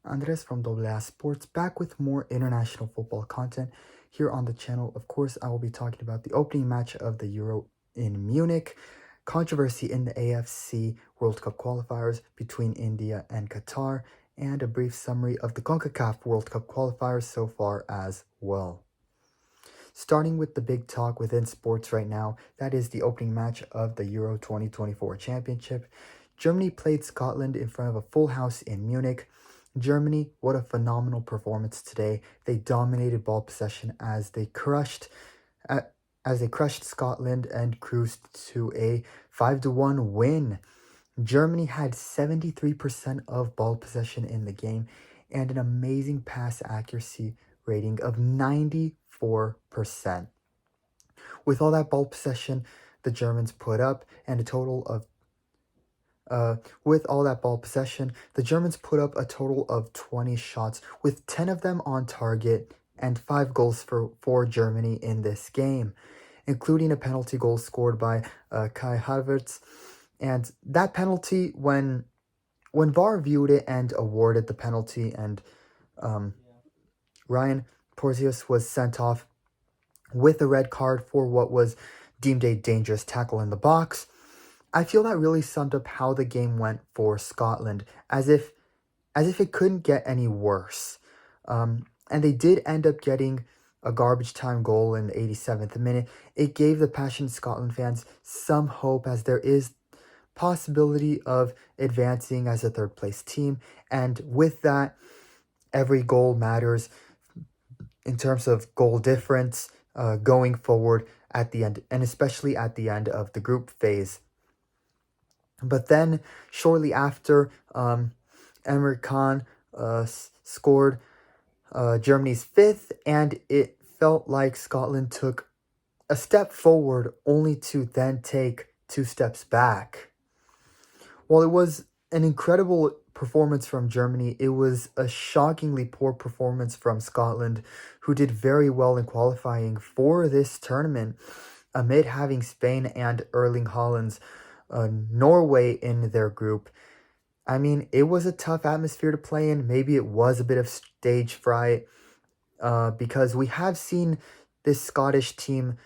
Andres from WCQs Sports, back with more international football content here on the channel. Of course, I will be talking about the opening match of the Euro in Munich, controversy in the AFC World Cup qualifiers between India and Qatar, and a brief summary of the Concacaf World Cup qualifiers so far as well. Starting with the big talk within sports right now, that is the opening match of the Euro 2024 Championship. Germany played Scotland in front of a full house in Munich. Germany, what a phenomenal performance today. They dominated ball possession as they crushed Scotland and cruised to a 5-1 win. Germany had 73% of ball possession in the game and an amazing pass accuracy rating of 94%. With all that ball possession the Germans put up and a total of with all that ball possession, the Germans put up a total of 20 shots, with 10 of them on target and 5 goals for Germany in this game, including a penalty goal scored by Kai Havertz. And that penalty, when VAR viewed it and awarded the penalty, and Ryan Porteous was sent off with a red card for what was deemed a dangerous tackle in the box, I feel that really summed up how the game went for Scotland, as if it couldn't get any worse. And they did end up getting a garbage time goal in the 87th minute. It gave the passionate Scotland fans some hope, as there is possibility of advancing as a third place team. And with that, every goal matters in terms of goal difference going forward at the end, and especially at the end of the group phase. But then, shortly after, Emre Can scored Germany's 5th, and it felt like Scotland took a step forward only to then take 2 steps back. While it was an incredible performance from Germany, it was a shockingly poor performance from Scotland, who did very well in qualifying for this tournament amid having Spain and Erling Haaland's Norway in their group. I mean, it was a tough atmosphere to play in. Maybe it was a bit of stage fright because we have seen this Scottish team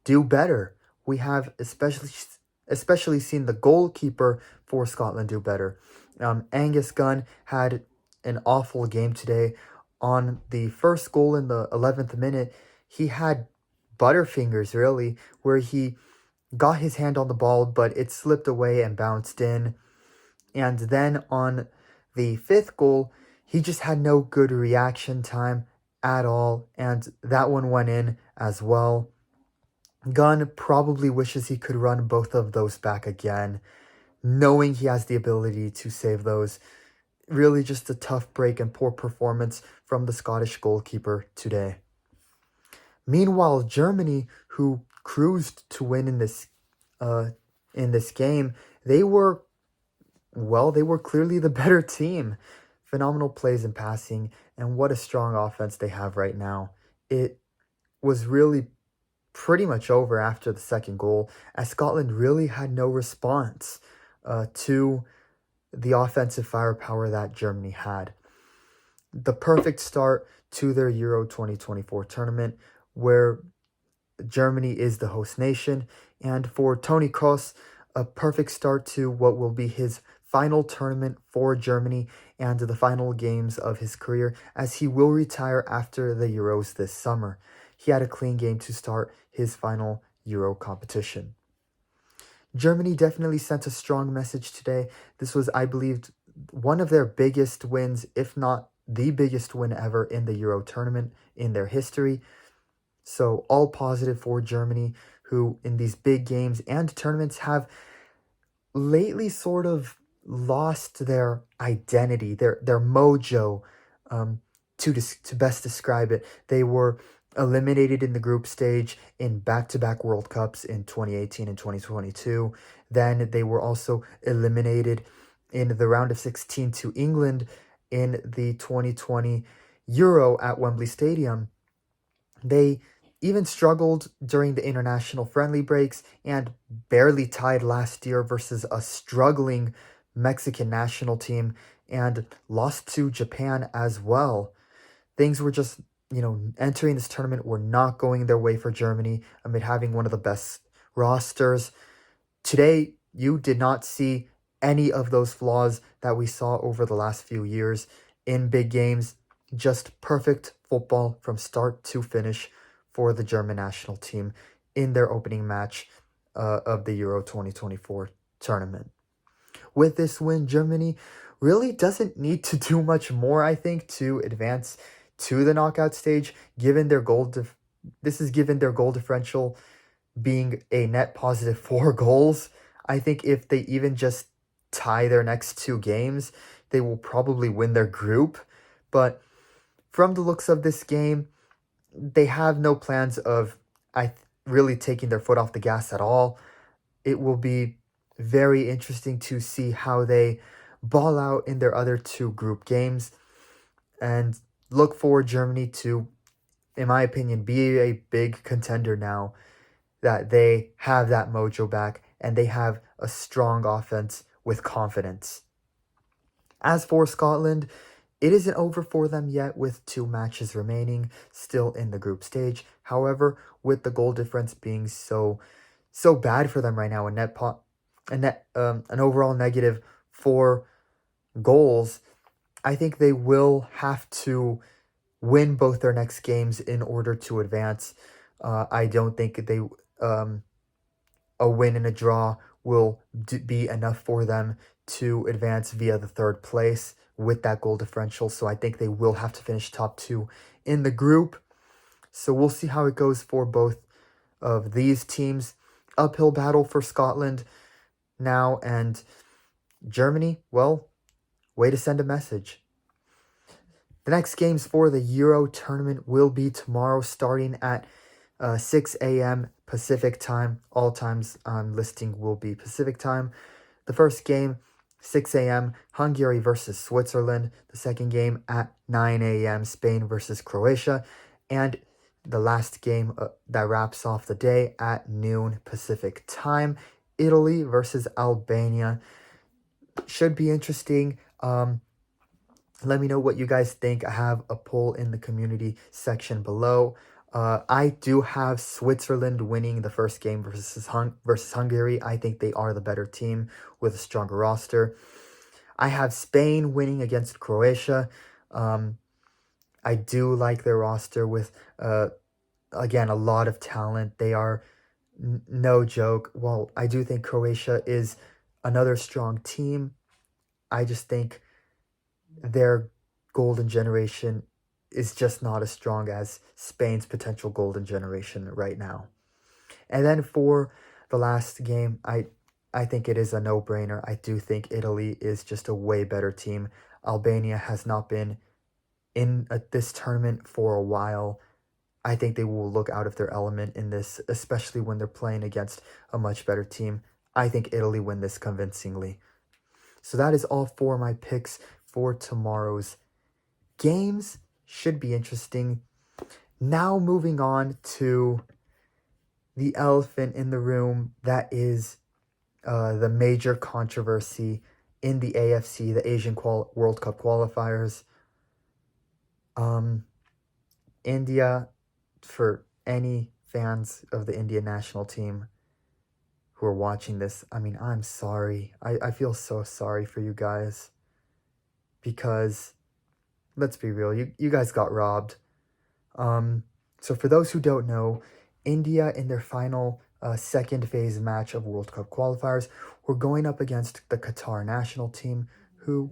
do better. We have especially seen the goalkeeper for Scotland do better. Angus Gunn had an awful game today. On the first goal in the 11th minute, he had butterfingers, really, where he got his hand on the ball, but it slipped away and bounced in. And then on the 5th goal, he just had no good reaction time at all, and that one went in as well. Gunn probably wishes he could run both of those back again, knowing he has the ability to save those. Really just a tough break and poor performance from the Scottish goalkeeper today. Meanwhile, Germany, who cruised to win in this game, they were clearly the better team. Phenomenal plays and passing, and what a strong offense they have right now. It was really pretty much over after the second goal, as Scotland really had no response to the offensive firepower that Germany had. The perfect start to their Euro 2024 tournament, where Germany is the host nation, and for Toni Kroos, a perfect start to what will be his final tournament for Germany and the final games of his career, as he will retire after the Euros this summer. He had a clean game to start his final Euro competition. Germany definitely sent a strong message today. This was, I believe, one of their biggest wins, if not the biggest win ever in the Euro tournament in their history. So all positive for Germany, who in these big games and tournaments have lately sort of lost their identity, their mojo, to best describe it. They were eliminated in the group stage in back-to-back World Cups in 2018 and 2022. Then they were also eliminated in the round of 16 to England in the 2020 Euro at Wembley Stadium. They even struggled during the international friendly breaks and barely tied last year versus a struggling Mexican national team and lost to Japan as well. Things were just, entering this tournament were not going their way for Germany amid having one of the best rosters. Today, you did not see any of those flaws that we saw over the last few years in big games. Just perfect football from start to finish for the German national team in their opening match of the Euro 2024 tournament. With this win, Germany really doesn't need to do much more, I think, to advance to the knockout stage, given their this is given their goal differential being a net positive 4 goals. I think if they even just tie their next 2 games, they will probably win their group. But from the looks of this game, they have no plans of really taking their foot off the gas at all. It will be very interesting to see how they ball out in their other 2 group games, and look for Germany to, in my opinion, be a big contender now that they have that mojo back and they have a strong offense with confidence. As for Scotland, it isn't over for them yet with 2 matches remaining, still in the group stage. However, with the goal difference being so bad for them right now, an overall negative 4 goals, I think they will have to win both their next games in order to advance. I don't think a win and a draw will be enough for them to advance via the 3rd place with that goal differential. So I think they will have to finish top 2 in the group. So we'll see how it goes for both of these teams. Uphill battle for Scotland now, and Germany, well, way to send a message. The next games for the Euro tournament will be tomorrow, starting at 6 a.m. Pacific time. All times I'm listing will be Pacific time. The first game, 6 a.m., Hungary versus Switzerland. The second game at 9 a.m., Spain versus Croatia. And the last game that wraps off the day at noon Pacific time, Italy versus Albania. Should be interesting. Let me know what you guys think. I have a poll in the community section below. I do have Switzerland winning the first game versus Hungary. I think they are the better team with a stronger roster. I have Spain winning against Croatia. I do like their roster with, again, a lot of talent. They are no joke. Well, I do think Croatia is another strong team. I just think their golden generation is just not as strong as Spain's potential golden generation right now. And then for the last game, I think it is a no-brainer. I do think Italy is just a way better team. Albania has not been in this tournament for a while. I think they will look out of their element in this, especially when they're playing against a much better team. I think Italy win this convincingly. So that is all for my picks for tomorrow's games. Should be interesting. Now moving on to the elephant in the room that is the major controversy in the AFC, the Asian World Cup qualifiers. India, for any fans of the Indian national team who are watching this, I mean, I'm sorry. I feel so sorry for you guys. Because, let's be real, you guys got robbed. So for those who don't know, India in their final second phase match of World Cup qualifiers were going up against the Qatar national team, who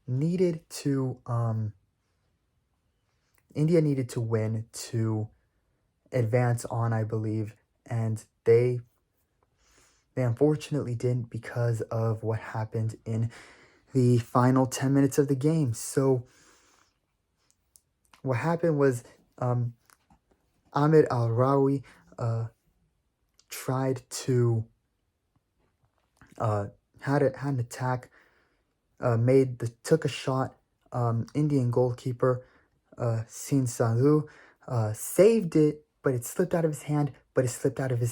needed to, India needed to win to advance on, I believe, and they unfortunately didn't because of what happened in the final 10 minutes of the game. So what happened was Ahmed Al-Rawi tried to had an attack, took a shot. Indian goalkeeper Sin Salu saved it, but it slipped out of his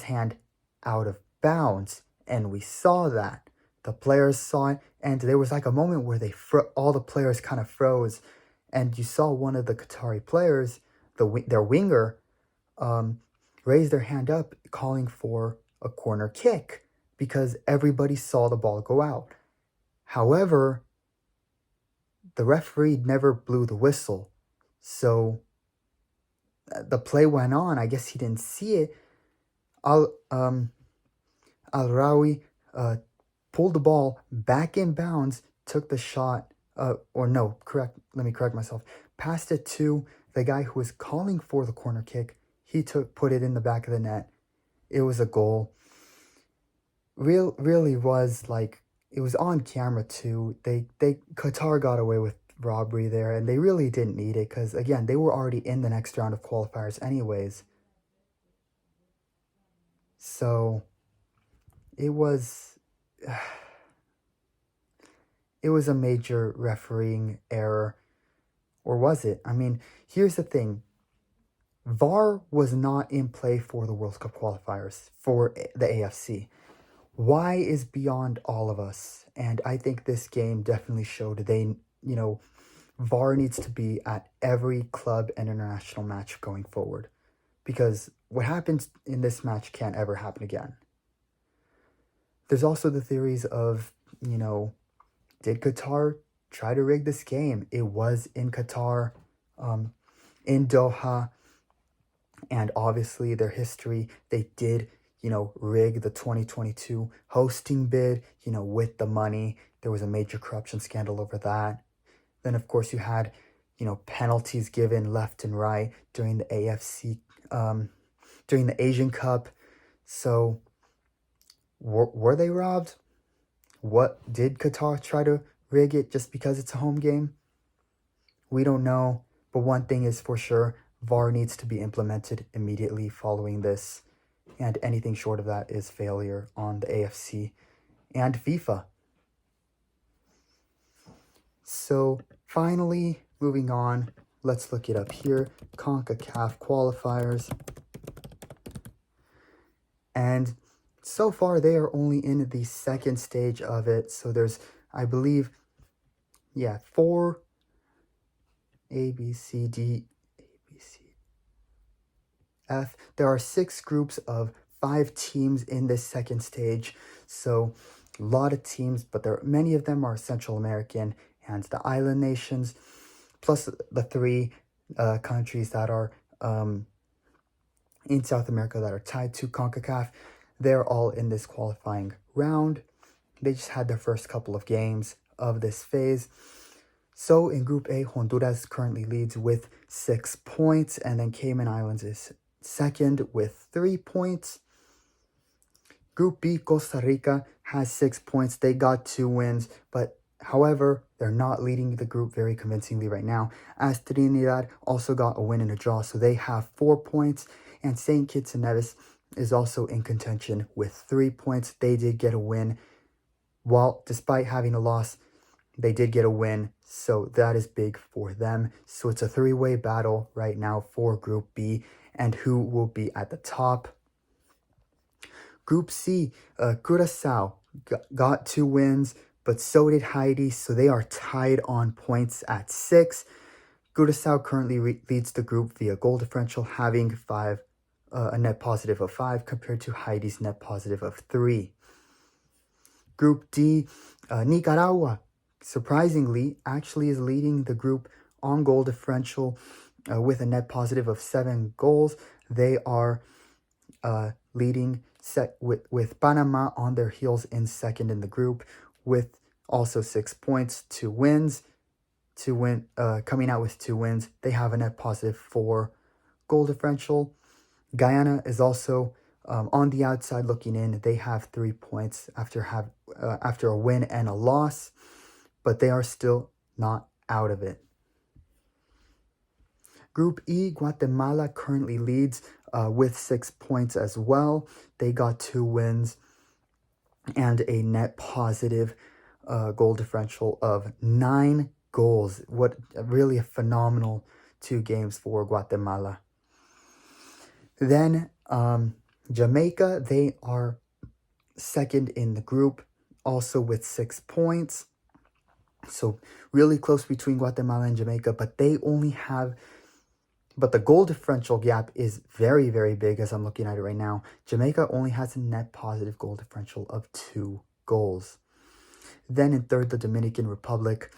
hand. Out of bounds, and we saw that The players saw it, and there was like a moment where all the players kind of froze, and you saw one of the Qatari players, their winger, raise their hand up calling for a corner kick because everybody saw the ball go out. However, the referee never blew the whistle, so the play went on. I guess he didn't see it. Al-Rawi pulled the ball back in bounds, took the shot, let me correct myself, passed it to the guy who was calling for the corner kick. He put it in the back of the net. It was a goal. Really was like, it was on camera too. Qatar got away with robbery there, and they really didn't need it because, again, they were already in the next round of qualifiers anyways. So it was a major refereeing error. Or was it? I mean, here's the thing. VAR was not in play for the World Cup qualifiers for the AFC. Why is beyond all of us. And I think this game definitely showed VAR needs to be at every club and international match going forward. Because what happens in this match can't ever happen again. There's also the theories of, did Qatar try to rig this game? It was in Qatar, in Doha, and obviously their history, they did, rig the 2022 hosting bid, with the money. There was a major corruption scandal over that. Then, of course, you had, penalties given left and right during the AFC, during the Asian Cup. So, were they robbed? What did Qatar try to rig it just because it's a home game? We don't know, but one thing is for sure, VAR needs to be implemented immediately following this, and anything short of that is failure on the AFC and FIFA. So finally, moving on, let's look it up here, Concacaf qualifiers. And so far, they are only in the second stage of it. So there's, I believe, 4 A, B, C, D, F. There are 6 groups of 5 teams in this second stage. So a lot of teams, but many of them are Central American and the island nations, plus the 3 countries that are in South America that are tied to CONCACAF. They're all in this qualifying round. They just had their first couple of games of this phase. So in Group A, Honduras currently leads with 6 points, and then Cayman Islands is second with 3 points. Group B, Costa Rica has 6 points. They got 2 wins, but however, they're not leading the group very convincingly right now, as Trinidad also got a win and a draw, so they have 4 points. And St. Kitts and Nevis is also in contention with 3 points. They did get a win. While despite having a loss, they did get a win, so that is big for them. So it's a 3-way battle right now for Group B, and who will be at the top. Group C, Curaçao got 2 wins, but so did Haiti, so they are tied on points at 6. Curaçao currently leads the group via goal differential, having a net positive of 5 compared to Haiti's net positive of 3. Group D, Nicaragua, surprisingly, actually is leading the group on goal differential with a net positive of 7 goals. They are leading with Panama on their heels in second in the group with also 6 points, 2 wins. Coming out with 2 wins. They have a net positive 4 goal differential. Guyana is also on the outside looking in. They have 3 points after a win and a loss, but they are still not out of it. Group E, Guatemala currently leads with 6 points as well. They got 2 wins and a net positive goal differential of 9 goals. What really a phenomenal 2 games for Guatemala. Then Jamaica, they are second in the group, also with 6 points. So really close between Guatemala and Jamaica, but the goal differential gap is very, very big as I'm looking at it right now. Jamaica only has a net positive goal differential of 2 goals. Then in third, the Dominican Republic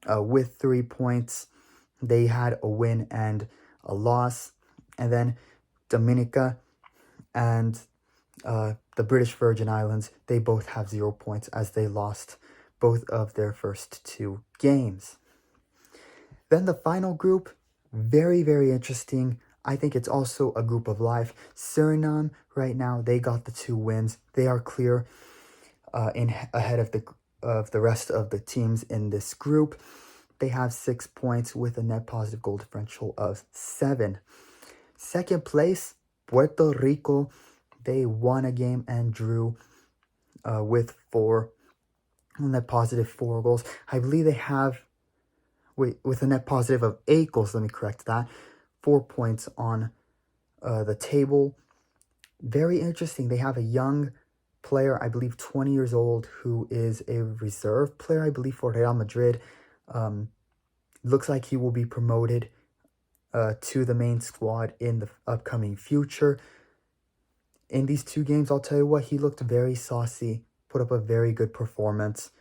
with 3 points. They had a win and a loss. And then Dominica and the British Virgin Islands, they both have 0 points as they lost both of their first 2 games. Then the final group, very, very interesting. I think it's also a group of life. Suriname, right now, they got the 2 wins. They are clear ahead of the rest of the teams in this group. They have 6 points with a net positive goal differential of 7. Second place, Puerto Rico. They won a game and drew with 4 net positive 4 goals. I believe they have with a net positive of 8 goals. Let me correct that. 4 points on the table. Very interesting. They have a young player, I believe 20 years old, who is a reserve player, I believe, for Real Madrid. Looks like he will be promoted to the main squad in the upcoming future. In these 2 games, I'll tell you what, he looked very saucy, put up a very good performance.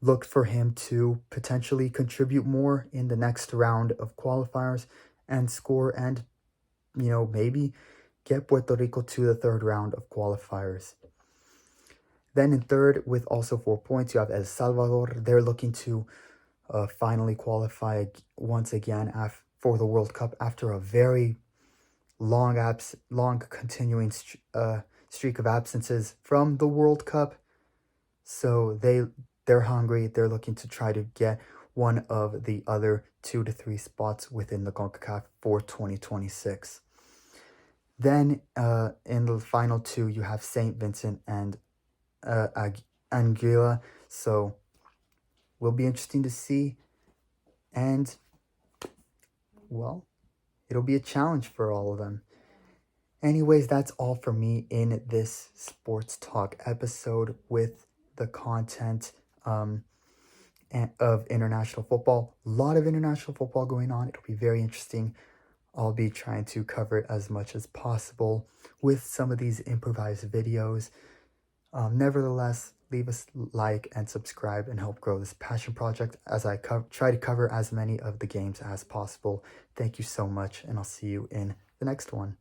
Look for him to potentially contribute more in the next round of qualifiers and score and, maybe get Puerto Rico to the 3rd round of qualifiers. Then in third, with also 4 points, you have El Salvador. They're looking to finally qualify once again for the World Cup after a very long continuing streak of absences from the World Cup. So they're hungry. They're looking to try to get one of the other 2 to 3 spots within the Concacaf for 2026. Then in the final 2, you have St. Vincent and Anguilla. So will be interesting to see. And, well, it'll be a challenge for all of them. Anyways, that's all for me in this sports talk episode with the content of international football. A lot of international football going on. It'll be very interesting. I'll be trying to cover it as much as possible with some of these improvised videos. Nevertheless, leave a like and subscribe and help grow this passion project as I try to cover as many of the games as possible. Thank you so much, and I'll see you in the next one.